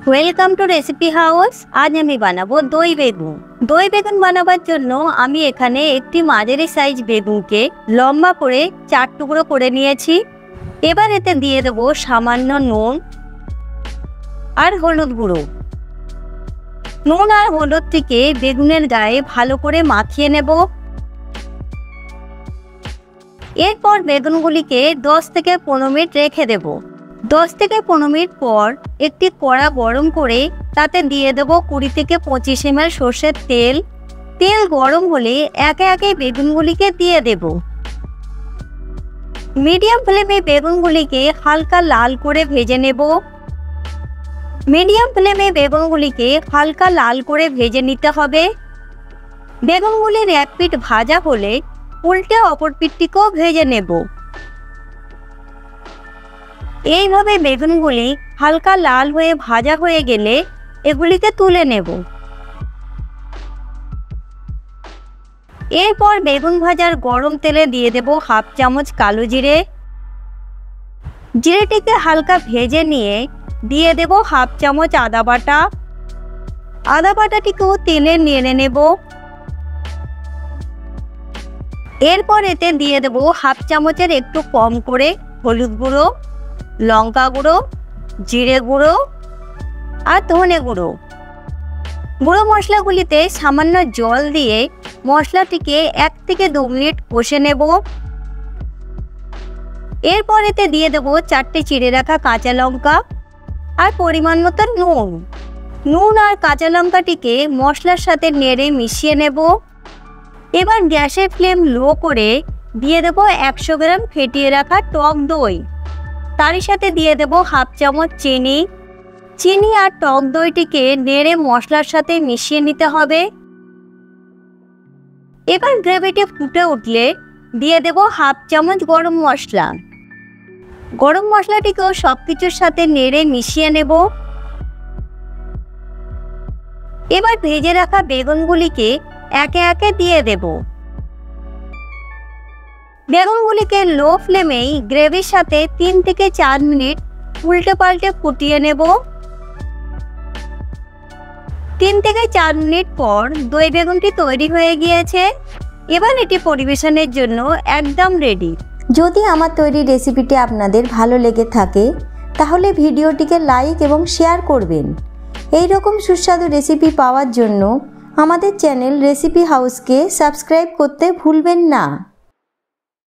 Welcome to recipe house. আজ আমি বানাবো দই বেগুন। দই বেগুন বানাবার জন্য আমি এখানে একটি মাঝারি সাইজ বেগুনকে লম্বা করে 4 টুকরো করে নিয়েছি। এবার এতে দিয়ে দেবো সামান্য নুন আর হলুদ গুঁড়ো। নুন আর হলুদটিকে বেগুনের গায়ে ভালো করে মাখিয়ে নেব। এরপর বেগুনগুলিকে 10 থেকে 15 মিনিট রেখে দেব। 10 থেকে 15 মিনিট পর একটি কড়া গরম করে তাতে দিয়ে দেব 20 থেকে 25 ml সরষের তেল। তেল গরম হলে একে একে বেগুনগুলিকে দিয়ে দেব। মিডিয়াম ফ্লেমে বেগুনগুলিকে হালকা লাল করে ভেজে নেব। মিডিয়াম ফ্লেমে বেগুনগুলিকে হালকা লাল করে ভেজে নিতে হবে। বেগুনগুলির এক পিঠ ভাজা হলে উল্টে অপর পিঠটিকেও ভেজে নেব। এইভাবে বেগুনগুলি হালকা লাল হয়ে ভাজা হয়ে গেলে এগুলিকে তুলে নেব। এরপর বেগুন ভাজার গরম তেলে দিয়ে দেব হাফ চামচ কালো জিরে। জিরেটিকে হালকা ভেজে নিয়ে দিয়ে দেব হাফ চামচ আদা বাটা। আদা বাটাটিকেও তেলে নেড়ে নেব। এরপর এতে দিয়ে দেব হাফ চামচের একটু কম করে হলুদ গুঁড়ো, লঙ্কা গুঁড়ো, জিরে গুঁড়ো আর ধনে গুঁড়ো। গুঁড়ো মশলাগুলিতে সামান্য জল দিয়ে মশলাটিকে 1 থেকে 2 মিনিট কষে নেব। এরপর এতে দিয়ে দেব 4টে চিড়ে রাখা কাঁচা লঙ্কা আর পরিমাণ মতো নুন। নুন আর কাঁচা লঙ্কাটিকে মশলার সাথে নেড়ে মিশিয়ে নেব। এবার গ্যাসের ফ্লেম লো করে দিয়ে দেব 100 গ্রাম ফেটিয়ে রাখা টক দই। তারই সাথে দিয়ে দেব হাফ চামচ চিনি। চিনি আর টক দইটিকে নেড়ে মশলার সাথে মিশিয়ে নিতে হবে। এবার গ্রেভিটি ফুটে উঠলে দিয়ে দেব হাফ চামচ গরম মশলা। গরম মশলাটিকেও সবকিছুর সাথে নেড়ে মিশিয়ে নেব। এবার ভেজে রাখা বেগুনগুলিকে একে একে দিয়ে দেব। বেগুনগুলিকে লো ফ্লেমেই গ্রেভির সাথে 3 থেকে 4 মিনিট উল্টে পাল্টে ফুটিয়ে নেব। 3 থেকে 4 মিনিট পর দই বেগুনটি তৈরি হয়ে গিয়েছে। এবার এটি পরিবেশনের জন্য একদম রেডি। যদি আমার তৈরি রেসিপিটি আপনাদের ভালো লেগে থাকে তাহলে ভিডিওটিকে লাইক এবং শেয়ার করবেন। এই রকম সুস্বাদু রেসিপি পাওয়ার জন্য আমাদের চ্যানেল রেসিপি হাউসকে সাবস্ক্রাইব করতে ভুলবেন না।